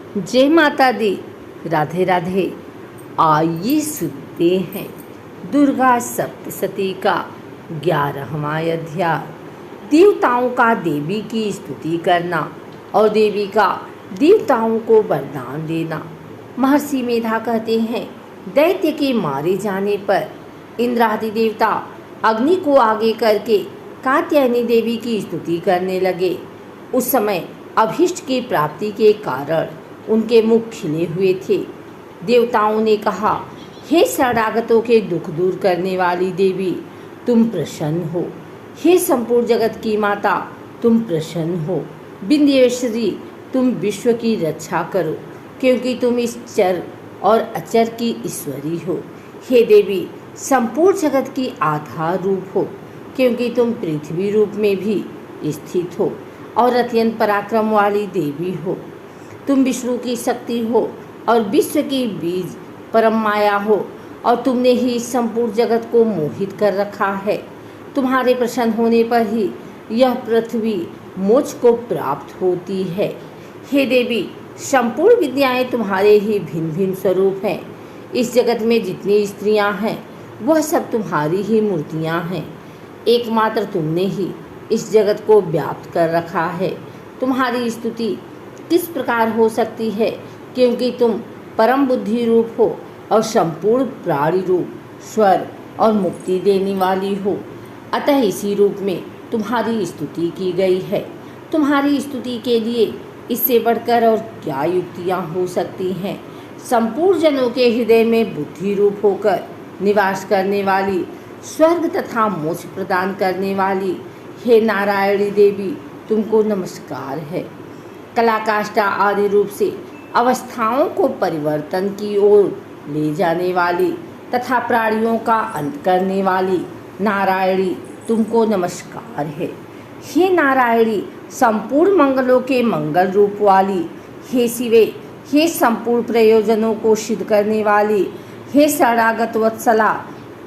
जय माता दी। राधे राधे। आइए सुनते हैं दुर्गा सप्तशती का 11वां अध्याय। देवताओं का देवी की स्तुति करना और देवी का देवताओं को वरदान देना। महर्षि मेधा कहते हैं, दैत्य के मारे जाने पर इंद्रादि देवता अग्नि को आगे करके कात्यायनी देवी की स्तुति करने लगे। उस समय अभीष्ट की प्राप्ति के कारण उनके मुख खिले हुए थे। देवताओं ने कहा, हे शरणागतों के दुख दूर करने वाली देवी, तुम प्रसन्न हो। हे संपूर्ण जगत की माता, तुम प्रसन्न हो। विंध्येश्वरी, तुम विश्व की रक्षा करो, क्योंकि तुम इस चर और अचर की ईश्वरी हो। हे देवी, संपूर्ण जगत की आधार रूप हो, क्योंकि तुम पृथ्वी रूप में भी स्थित हो और अत्यंत पराक्रम वाली देवी हो। तुम विष्णु की शक्ति हो और विश्व की बीज परम माया हो, और तुमने ही संपूर्ण जगत को मोहित कर रखा है। तुम्हारे प्रसन्न होने पर ही यह पृथ्वी मोक्ष को प्राप्त होती है। हे देवी, संपूर्ण विद्याएं तुम्हारे ही भिन्न भिन्न स्वरूप हैं। इस जगत में जितनी स्त्रियां हैं वह सब तुम्हारी ही मूर्तियां हैं। एकमात्र तुमने ही इस जगत को व्याप्त कर रखा है। तुम्हारी स्तुति किस प्रकार हो सकती है, क्योंकि तुम परम बुद्धि रूप हो और संपूर्ण प्राणी रूप, स्वर और मुक्ति देने वाली हो। अतः इसी रूप में तुम्हारी स्तुति की गई है। तुम्हारी स्तुति के लिए इससे बढ़कर और क्या युक्तियाँ हो सकती हैं। संपूर्ण जनों के हृदय में बुद्धि रूप होकर निवास करने वाली, स्वर्ग तथा मोक्ष प्रदान करने वाली, हे नारायणी देवी, तुमको नमस्कार है। कलाकाष्ठा आदि रूप से अवस्थाओं को परिवर्तन की ओर ले जाने वाली तथा प्राणियों का अंत करने वाली नारायणी, तुमको नमस्कार है। हे नारायणी, संपूर्ण मंगलों के मंगल रूप वाली, हे शिवे, हे संपूर्ण प्रयोजनों को सिद्ध करने वाली, हे शरणागत वत्सला,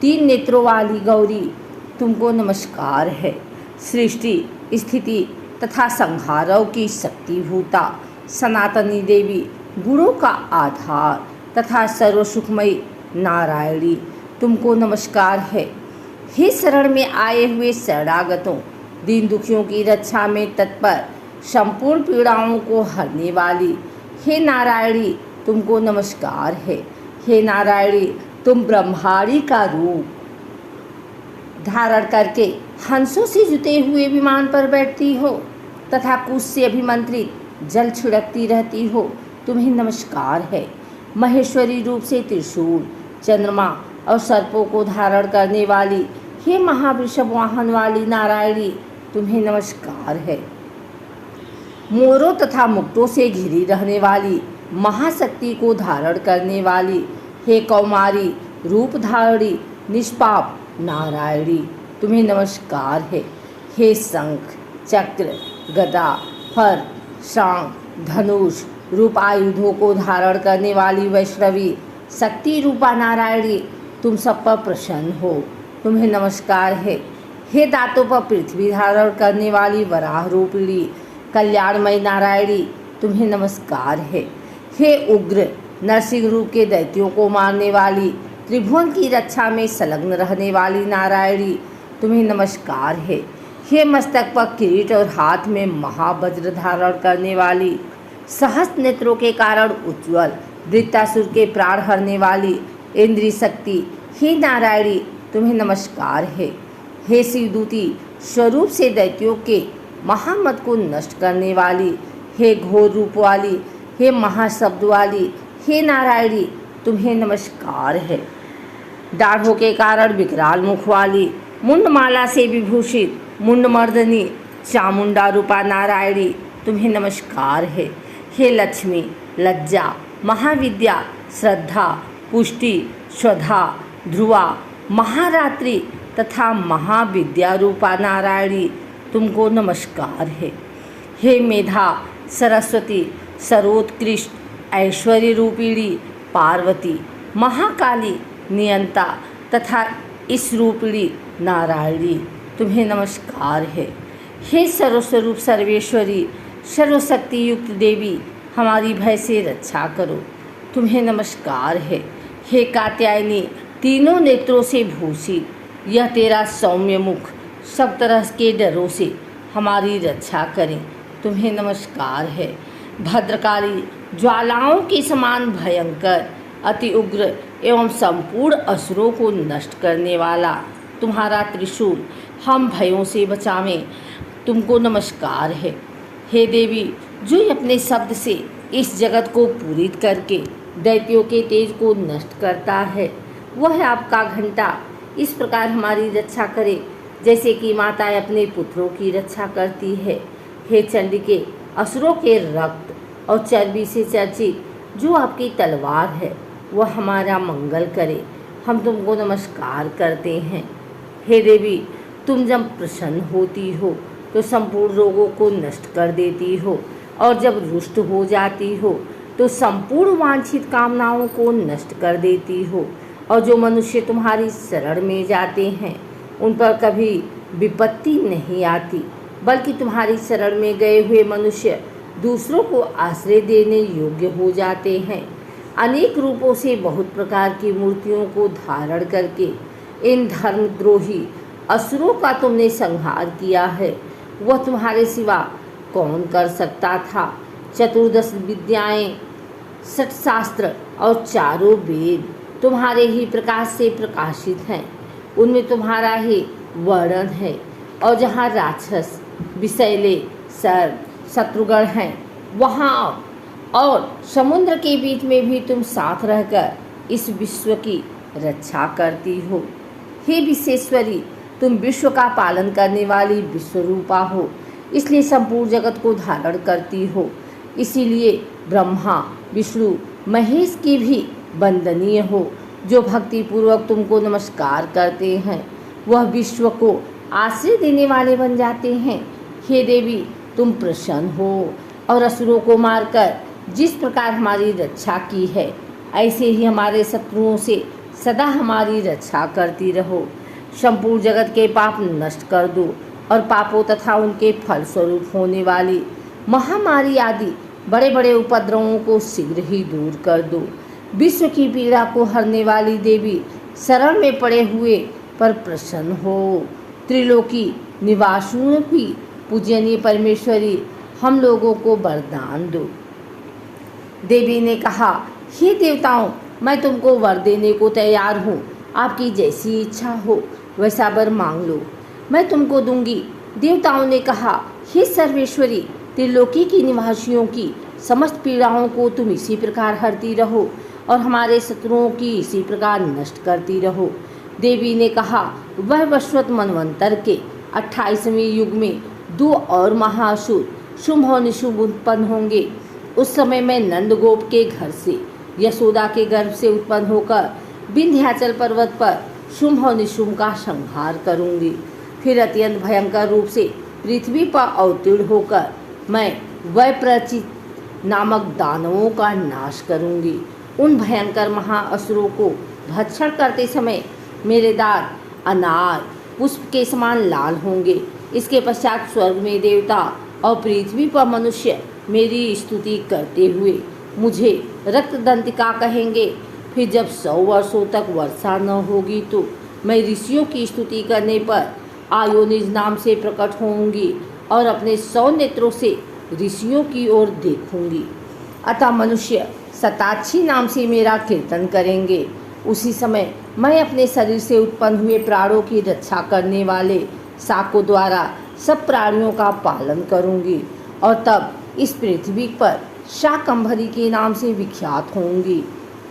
3 नेत्रों वाली गौरी, तुमको नमस्कार है। सृष्टि, स्थिति तथा संहारों की शक्तिभूता सनातनी देवी, गुणों का आधार तथा सर्वसुखमयी नारायणी, तुमको नमस्कार है। हे शरण में आए हुए शरणागतों, दीन दुखियों की रक्षा में तत्पर, संपूर्ण पीड़ाओं को हरने वाली, हे नारायणी, तुमको नमस्कार है। हे नारायणी, तुम ब्रह्माणी का रूप धारण करके हंसों से जुते हुए विमान पर बैठती हो तथा कुश से अभिमंत्रित जल छिड़कती रहती हो, तुम्हें नमस्कार है। महेश्वरी रूप से त्रिशूल, चंद्रमा और सर्पों को धारण करने वाली, हे महावृषभ वाहन वाली नारायणी, तुम्हें नमस्कार है। मोरों तथा मुक्तों से घिरी रहने वाली, महाशक्ति को धारण करने वाली, हे कौमारी रूप धारणी निष्पाप नारायणी, तुम्हें नमस्कार है। हे शंख, चक्र, गदा, फर, शांग, धनुष रूप आयुधों को धारण करने वाली वैष्णवी शक्ति रूपा नारायणी, तुम सब पर प्रसन्न हो, तुम्हें नमस्कार है। हे दांतों पर पृथ्वी धारण करने वाली वराह रूपिणी कल्याणमयी नारायणी, तुम्हें नमस्कार है। हे उग्र नरसिंह रूप के दैत्यों को मारने वाली, त्रिभुवन की रक्षा में संलग्न रहने वाली नारायणी, तुम्हें नमस्कार है। हे मस्तक पर किरीट और हाथ में महावज्र धारण करने वाली, सहस्त्र नेत्रों के कारण उज्ज्वल वृत्तासुर के प्राण हरने वाली इंद्रिय शक्ति, हे नारायणी, तुम्हें नमस्कार है। हे शिवदूती स्वरूप से दैत्यों के महामत को नष्ट करने वाली, हे घोर रूप वाली, हे महाशब्द वाली, हे नारायणी, तुम्हें नमस्कार है। दाढ़ों के कारण विकराल मुख वाली, मुंडमाला से विभूषित मुंडमर्दनी चामुंडा रूपा नारायणी, तुम्हें नमस्कार है। हे लक्ष्मी, लज्जा, महाविद्या, श्रद्धा, पुष्टि, स्वधा, ध्रुवा, महारात्रि तथा महाविद्या रूपा नारायणी, तुमको नमस्कार है। हे मेधा, सरस्वती, सर्वोत्कृष्ट ऐश्वर्य रूपिणी पार्वती, महाकाली, नियंता तथा इस रूपिणी नारायणी, तुम्हें नमस्कार है। हे सर्वस्वरूप सर्वेश्वरी, सर्वशक्ति युक्त देवी, हमारी भय से रक्षा करो। तुम्हें नमस्कार है, हे कात्यायनी, तीनों नेत्रों से भूषित, यह तेरा सौम्य मुख सब तरह के डरों से हमारी रक्षा करें। तुम्हें नमस्कार है। भद्रकाली, ज्वालाओं के समान भयंकर, अति उग्र एवं संपूर्ण असुरों को नष्ट करने वाला तुम्हारा त्रिशूल हम भयों से बचावें। तुमको नमस्कार है। हे देवी, जो अपने शब्द से इस जगत को पूरित करके दैत्यों के तेज को नष्ट करता है, वह आपका घंटा इस प्रकार हमारी रक्षा करे जैसे कि माता अपने पुत्रों की रक्षा करती है। हे चंडिके, असुरों के रक्त और चर्बी से चर्चित जो आपकी तलवार है, वह हमारा मंगल करे। हम तुमको नमस्कार करते हैं। हे देवी, तुम जब प्रसन्न होती हो तो संपूर्ण रोगों को नष्ट कर देती हो, और जब रुष्ट हो जाती हो तो संपूर्ण वांछित कामनाओं को नष्ट कर देती हो। और जो मनुष्य तुम्हारी शरण में जाते हैं उन पर कभी विपत्ति नहीं आती, बल्कि तुम्हारी शरण में गए हुए मनुष्य दूसरों को आश्रय देने योग्य हो जाते हैं। अनेक रूपों से बहुत प्रकार की मूर्तियों को धारण करके इन धर्मद्रोही असुरों का तुमने संहार किया है। वह तुम्हारे सिवा कौन कर सकता था। चतुर्दश विद्याएं, 60 शास्त्र और चारों वेद तुम्हारे ही प्रकाश से प्रकाशित हैं। उनमें तुम्हारा ही वर्णन है। और जहाँ राक्षस, विषैले, सर्प, शत्रुगण हैं, वहाँ और समुद्र के बीच में भी तुम साथ रहकर इस विश्व की रक्षा करती हो। हे विश्वेश्वरी, तुम विश्व का पालन करने वाली विश्वरूपा हो, इसलिए संपूर्ण जगत को धारण करती हो। इसीलिए ब्रह्मा, विष्णु, महेश की भी वंदनीय हो। जो भक्ति पूर्वक तुमको नमस्कार करते हैं वह विश्व को आश्रय देने वाले बन जाते हैं। हे देवी, तुम प्रसन्न हो और असुरों को मारकर जिस प्रकार हमारी रक्षा की है, ऐसे ही हमारे शत्रुओं से सदा हमारी रक्षा करती रहो। संपूर्ण जगत के पाप नष्ट कर दो और पापों तथा उनके फलस्वरूप होने वाली महामारी आदि बड़े बड़े उपद्रवों को शीघ्र ही दूर कर दो। विश्व की पीड़ा को हरने वाली देवी, शरण में पड़े हुए पर प्रसन्न हो। त्रिलोकी निवासियों की पूजनीय परमेश्वरी, हम लोगों को वरदान दो। देवी ने कहा, हे देवताओं, मैं तुमको वर देने को तैयार हूँ। आपकी जैसी इच्छा हो वैसा वर मांग लो, मैं तुमको दूंगी। देवताओं ने कहा, हे सर्वेश्वरी, त्रिलोकी की निवासियों की समस्त पीड़ाओं को तुम इसी प्रकार हरती रहो और हमारे शत्रुओं की इसी प्रकार नष्ट करती रहो। देवी ने कहा, वह वैवस्वत मनवंतर के 28वें युग में 2 और महाअसुर शुंभ और निशुंभ उत्पन्न होंगे। उस समय मैं नंदगोप के घर से, यशोदा के गर्भ से उत्पन्न होकर विंध्याचल पर्वत पर शुंभ और निशुंभ का संहार करूंगी। फिर अत्यंत भयंकर रूप से पृथ्वी पर अवतीर्ण होकर मैं वैप्रचित नामक दानवों का नाश करूंगी। उन भयंकर महाअसुरों को भक्षण करते समय मेरे दांत अनार पुष्प के समान लाल होंगे। इसके पश्चात स्वर्ग में देवता और पृथ्वी पर मनुष्य मेरी स्तुति करते हुए मुझे रक्तदंतिका कहेंगे। फिर जब 100 वर्षों तक वर्षा न होगी तो मैं ऋषियों की स्तुति करने पर आयोनिज नाम से प्रकट होंगी और अपने 100 नेत्रों से ऋषियों की ओर देखूंगी। अतः मनुष्य शताक्षी नाम से मेरा कीर्तन करेंगे। उसी समय मैं अपने शरीर से उत्पन्न हुए प्राणों की रक्षा करने वाले शाकों द्वारा सब प्राणियों का पालन करूंगी और तब इस पृथ्वी पर शाकंभरी के नाम से विख्यात होंगी।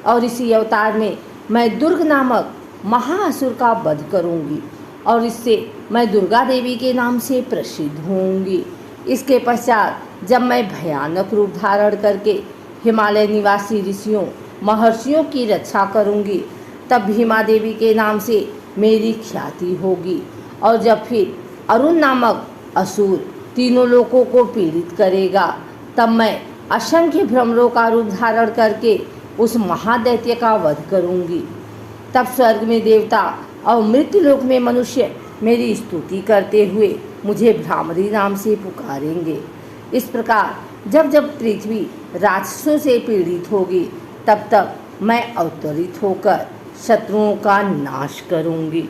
और इसी अवतार में मैं दुर्ग नामक महाअसुर का वध करूंगी और इससे मैं दुर्गा देवी के नाम से प्रसिद्ध होंगी। इसके पश्चात जब मैं भयानक रूप धारण करके हिमालय निवासी ऋषियों महर्षियों की रक्षा करूंगी, तब भीमा देवी के नाम से मेरी ख्याति होगी। और जब फिर अरुण नामक असुर तीनों लोकों को पीड़ित करेगा, तब मैं असंख्य भ्रमरों का रूप धारण करके उस महादैत्य का वध करूंगी। तब स्वर्ग में देवता और मृत्युलोक में मनुष्य मेरी स्तुति करते हुए मुझे भ्रामरी नाम से पुकारेंगे। इस प्रकार जब जब पृथ्वी राक्षसों से पीड़ित होगी, तब तक मैं अवतरित होकर शत्रुओं का नाश करूंगी।